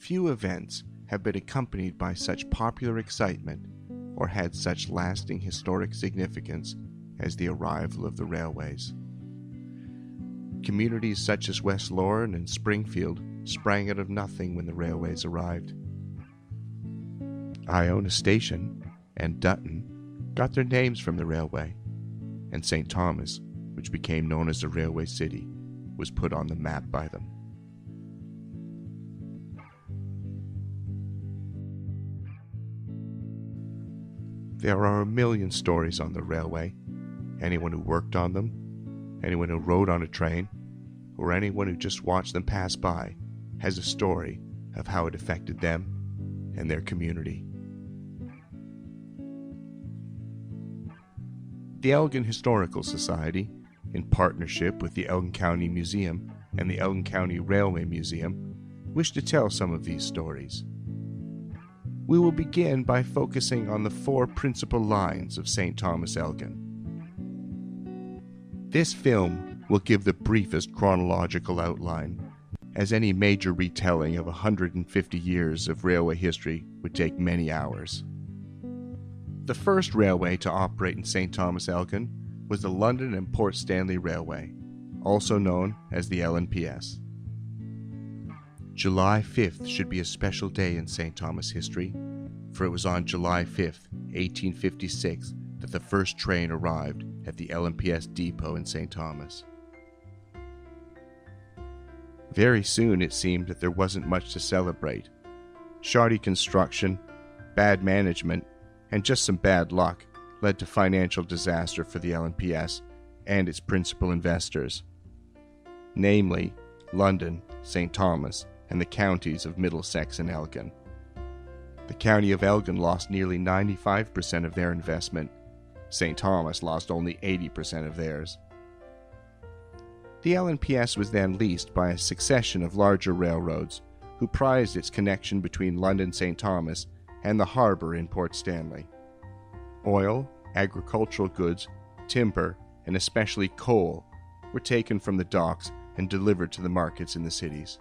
Few events have been accompanied by such popular excitement or had such lasting historic significance as the arrival of the railways. Communities such as West Lorne and Springfield sprang out of nothing when the railways arrived. Iona Station and Dutton got their names from the railway, and St. Thomas, which became known as the Railway City, was put on the map by them. There are a million stories on the railway. Anyone who worked on them, anyone who rode on a train, or anyone who just watched them pass by has a story of how it affected them and their community. The Elgin Historical Society, in partnership with the Elgin County Museum and the Elgin County Railway Museum, wish to tell some of these stories. We will begin by focusing on the four principal lines of St. Thomas-Elgin. This film will give the briefest chronological outline, as any major retelling of 150 years of railway history would take many hours. The first railway to operate in St. Thomas-Elgin was the London and Port Stanley Railway, also known as the LNPS. July 5th should be a special day in St. Thomas history, for it was on July 5th, 1856, that the first train arrived at the LNPS depot in St. Thomas. Very soon it seemed that there wasn't much to celebrate. Shoddy construction, bad management, and just some bad luck led to financial disaster for the LNPS and its principal investors, namely London, St. Thomas, and the counties of Middlesex and Elgin. The county of Elgin lost nearly 95% of their investment. St. Thomas lost only 80% of theirs. The LNPS was then leased by a succession of larger railroads who prized its connection between London St. Thomas and the harbor in Port Stanley. Oil, agricultural goods, timber, and especially coal were taken from the docks and delivered to the markets in the cities.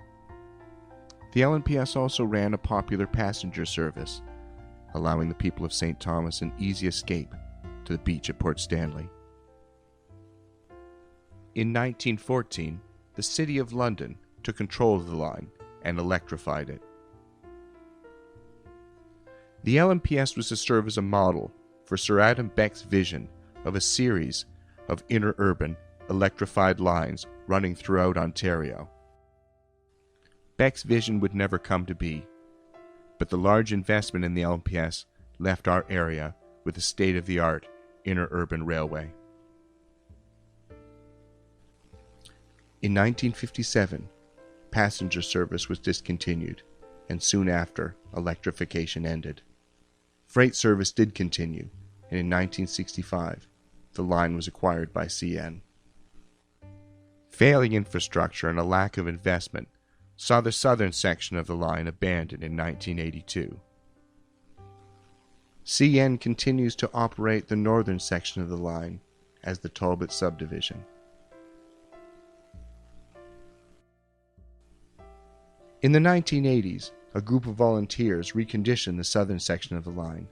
The LNPS also ran a popular passenger service, allowing the people of St. Thomas an easy escape to the beach at Port Stanley. In 1914, the City of London took control of the line and electrified it. The LNPS was to serve as a model for Sir Adam Beck's vision of a series of interurban electrified lines running throughout Ontario. Beck's vision would never come to be, but the large investment in the LNPS left our area with a state-of-the-art interurban railway. In 1957, passenger service was discontinued, and soon after, electrification ended. Freight service did continue, and in 1965, the line was acquired by CN. Failing infrastructure and a lack of investment saw the southern section of the line abandoned in 1982. CN continues to operate the northern section of the line as the Talbot subdivision. In the 1980s, a group of volunteers reconditioned the southern section of the line.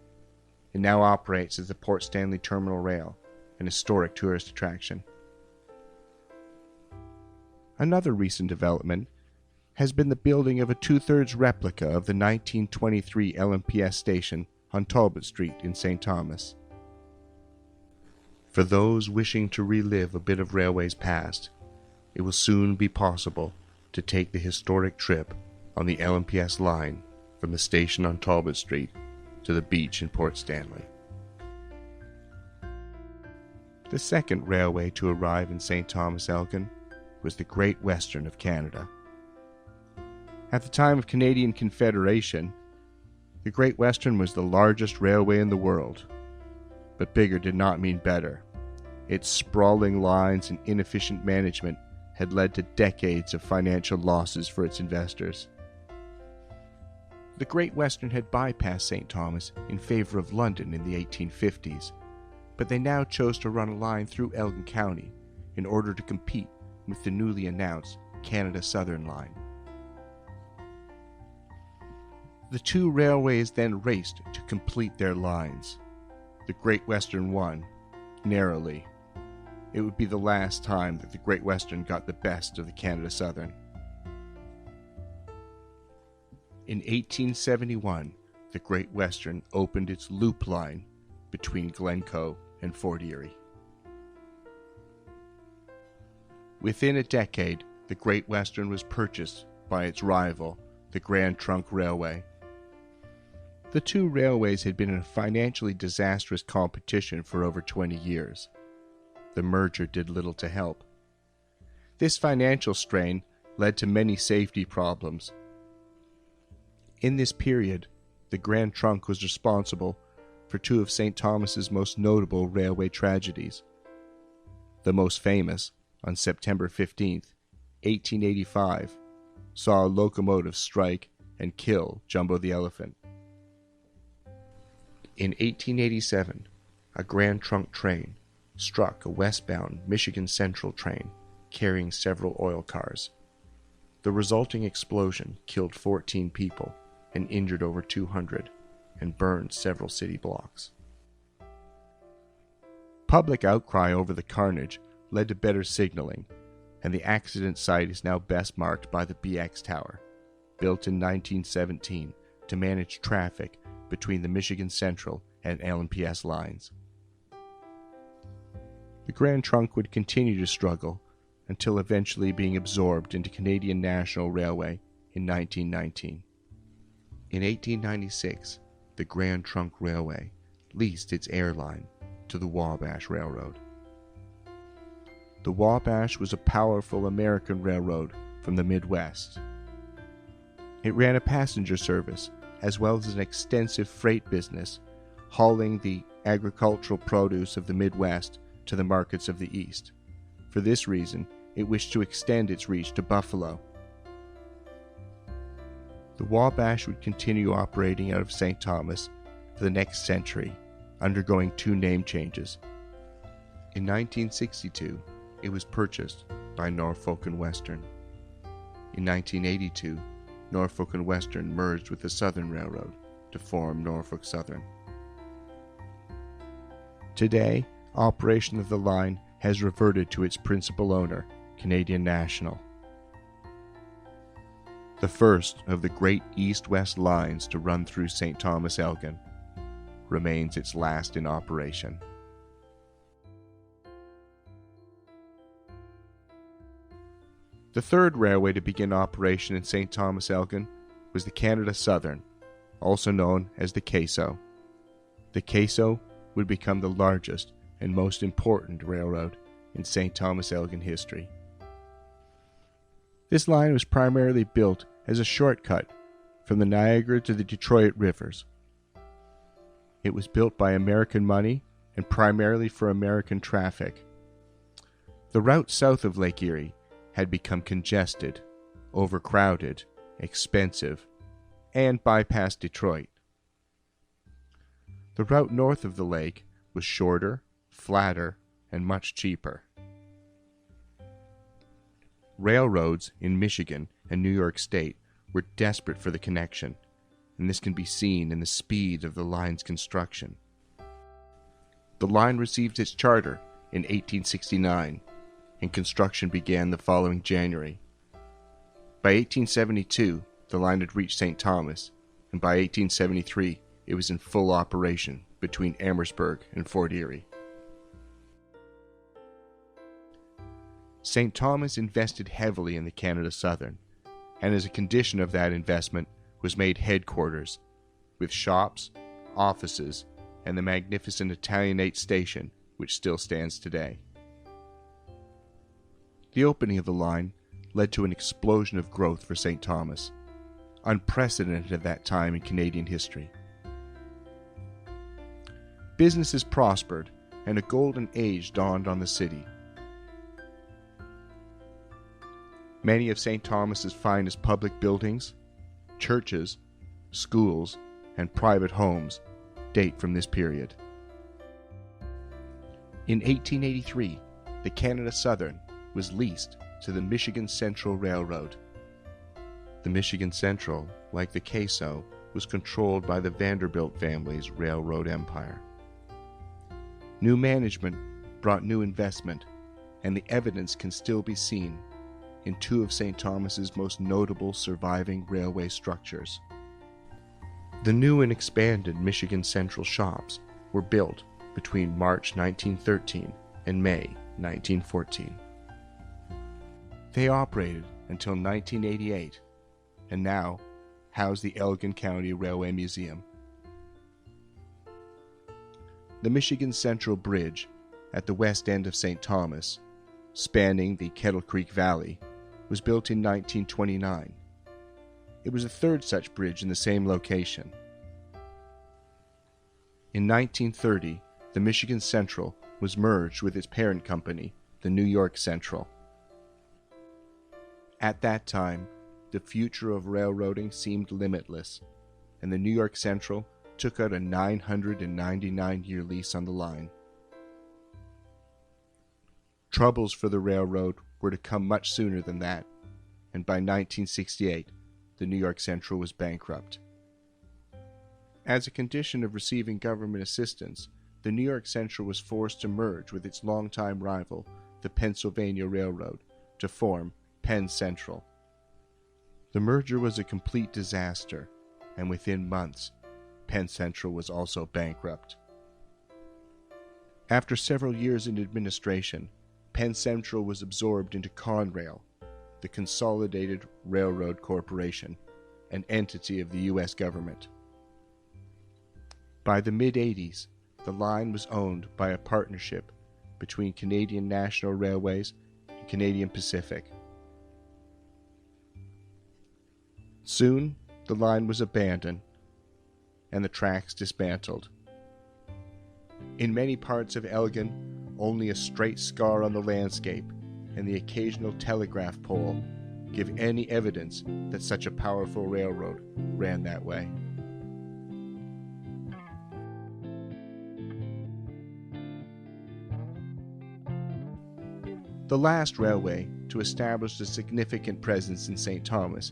It now operates as the Port Stanley Terminal Rail, an historic tourist attraction. Another recent development has been the building of a two-thirds replica of the 1923 LNPS station on Talbot Street in St. Thomas. For those wishing to relive a bit of railway's past, it will soon be possible to take the historic trip on the LNPS line from the station on Talbot Street to the beach in Port Stanley. The second railway to arrive in St. Thomas-Elgin was the Great Western of Canada. At the time of Canadian Confederation, the Great Western was the largest railway in the world. But bigger did not mean better. Its sprawling lines and inefficient management had led to decades of financial losses for its investors. The Great Western had bypassed St. Thomas in favor of London in the 1850s, but they now chose to run a line through Elgin County in order to compete with the newly announced Canada Southern Line. The two railways then raced to complete their lines. The Great Western won, narrowly. It would be the last time that the Great Western got the best of the Canada Southern. In 1871, the Great Western opened its loop line between Glencoe and Fort Erie. Within a decade, the Great Western was purchased by its rival, the Grand Trunk Railway. The two railways had been in a financially disastrous competition for over 20 years. The merger did little to help. This financial strain led to many safety problems. In this period, the Grand Trunk was responsible for two of St. Thomas's most notable railway tragedies. The most famous, on September 15, 1885, saw a locomotive strike and kill Jumbo the Elephant. In 1887, a Grand Trunk train struck a westbound Michigan Central train carrying several oil cars. The resulting explosion killed 14 people and injured over 200 and burned several city blocks. Public outcry over the carnage led to better signaling, and the accident site is now best marked by the BX Tower, built in 1917 to manage traffic between the Michigan Central and LNPS lines. The Grand Trunk would continue to struggle until eventually being absorbed into Canadian National Railway in 1919. In 1896, the Grand Trunk Railway leased its airline to the Wabash Railroad. The Wabash was a powerful American railroad from the Midwest. It ran a passenger service as well as an extensive freight business, hauling the agricultural produce of the Midwest to the markets of the East. For this reason, it wished to extend its reach to Buffalo. The Wabash would continue operating out of St. Thomas for the next century, undergoing two name changes. In 1962, it was purchased by Norfolk and Western. In 1982, Norfolk and Western merged with the Southern Railroad to form Norfolk Southern. Today, operation of the line has reverted to its principal owner, Canadian National. The first of the great east-west lines to run through St. Thomas-Elgin remains its last in operation. The third railway to begin operation in St. Thomas-Elgin was the Canada Southern, also known as the CASO. The CASO would become the largest and most important railroad in St. Thomas-Elgin history. This line was primarily built as a shortcut from the Niagara to the Detroit rivers. It was built by American money and primarily for American traffic. The route south of Lake Erie had become congested, overcrowded, expensive, and bypassed Detroit. The route north of the lake was shorter, flatter, and much cheaper. Railroads in Michigan and New York State were desperate for the connection, and this can be seen in the speed of the line's construction. The line received its charter in 1869, and construction began the following January. By 1872, the line had reached St. Thomas, and by 1873, it was in full operation between Amherstburg and Fort Erie. St. Thomas invested heavily in the Canada Southern, and as a condition of that investment was made headquarters, with shops, offices, and the magnificent Italianate station which still stands today. The opening of the line led to an explosion of growth for St. Thomas, unprecedented at that time in Canadian history. Businesses prospered, and a golden age dawned on the city. Many of St. Thomas's finest public buildings, churches, schools, and private homes date from this period. In 1883, the Canada Southern was leased to the Michigan Central Railroad. The Michigan Central, like the CASO, was controlled by the Vanderbilt family's railroad empire. New management brought new investment, and the evidence can still be seen in two of St. Thomas's most notable surviving railway structures. The new and expanded Michigan Central shops were built between March 1913 and May 1914. They operated until 1988 and now house the Elgin County Railway Museum. The Michigan Central Bridge at the west end of St. Thomas, spanning the Kettle Creek Valley, was built in 1929. It was the third such bridge in the same location. In 1930, the Michigan Central was merged with its parent company, the New York Central. At that time, the future of railroading seemed limitless, and the New York Central took out a 999-year lease on the line. Troubles for the railroad were to come much sooner than that, and by 1968, the New York Central was bankrupt. As a condition of receiving government assistance, the New York Central was forced to merge with its longtime rival, the Pennsylvania Railroad, to form Penn Central. The merger was a complete disaster, and within months, Penn Central was also bankrupt. After several years in administration, Penn Central was absorbed into Conrail, the Consolidated Railroad Corporation, an entity of the U.S. government. By the mid-'80s, the line was owned by a partnership between Canadian National Railways and Canadian Pacific. Soon, the line was abandoned and the tracks dismantled. In many parts of Elgin, only a straight scar on the landscape and the occasional telegraph pole give any evidence that such a powerful railroad ran that way. The last railway to establish a significant presence in St. Thomas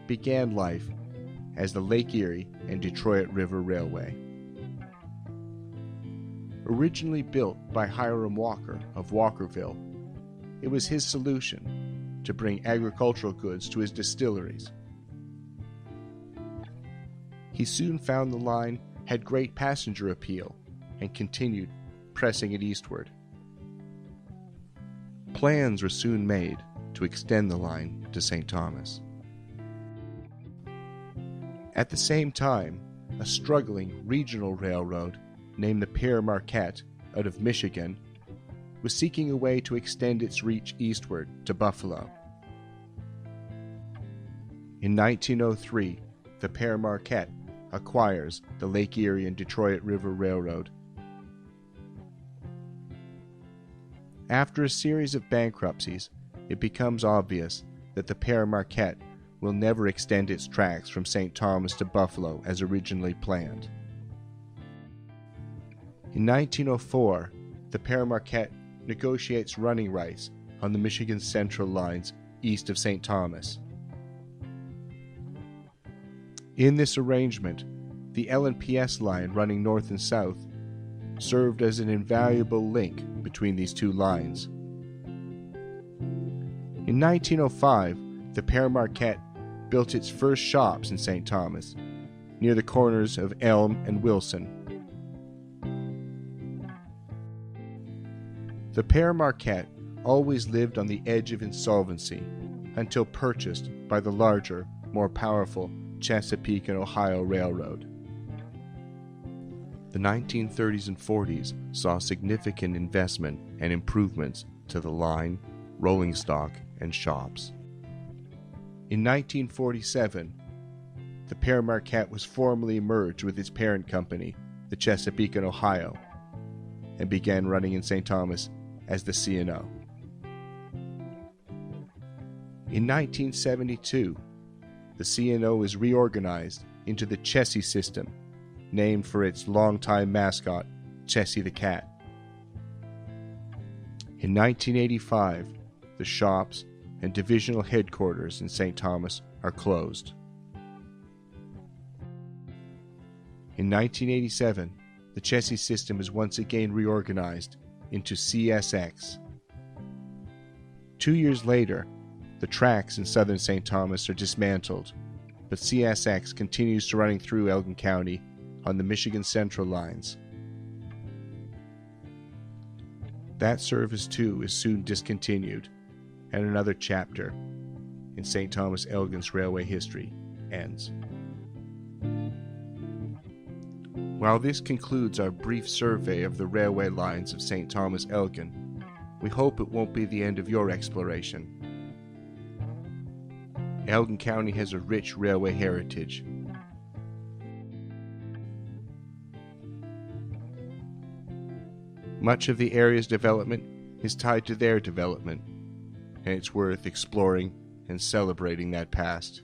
began life as the Lake Erie and Detroit River Railway. Originally built by Hiram Walker of Walkerville, it was his solution to bring agricultural goods to his distilleries. He soon found the line had great passenger appeal and continued pressing it eastward. Plans were soon made to extend the line to St. Thomas. At the same time, a struggling regional railroad named the Pere Marquette out of Michigan was seeking a way to extend its reach eastward to Buffalo. In 1903, the Pere Marquette acquires the Lake Erie and Detroit River Railroad. After a series of bankruptcies, it becomes obvious that the Pere Marquette will never extend its tracks from St. Thomas to Buffalo as originally planned. In 1904, the Pere Marquette negotiates running rights on the Michigan Central lines east of St. Thomas. In this arrangement, the L&PS line running north and south served as an invaluable link between these two lines. In 1905, the Pere Marquette built its first shops in St. Thomas, near the corners of Elm and Wilson. The Pere Marquette always lived on the edge of insolvency until purchased by the larger, more powerful Chesapeake and Ohio Railroad. The 1930s and 40s saw significant investment and improvements to the line, rolling stock, and shops. In 1947, the Pere Marquette was formally merged with its parent company, the Chesapeake and Ohio, and began running in St. Thomas as the C&O. In 1972, the C&O is reorganized into the Chessie system, named for its longtime mascot, Chessie the Cat. In 1985, the shops and divisional headquarters in St. Thomas are closed. In 1987, the chassis system is once again reorganized into CSX. 2 years later, the tracks in southern St. Thomas are dismantled, but CSX continues to running through Elgin County on the Michigan Central lines. That service too is soon discontinued, and another chapter in St. Thomas-Elgin's railway history ends. While this concludes our brief survey of the railway lines of St. Thomas-Elgin, we hope it won't be the end of your exploration. Elgin County has a rich railway heritage. Much of the area's development is tied to their development, and it's worth exploring and celebrating that past.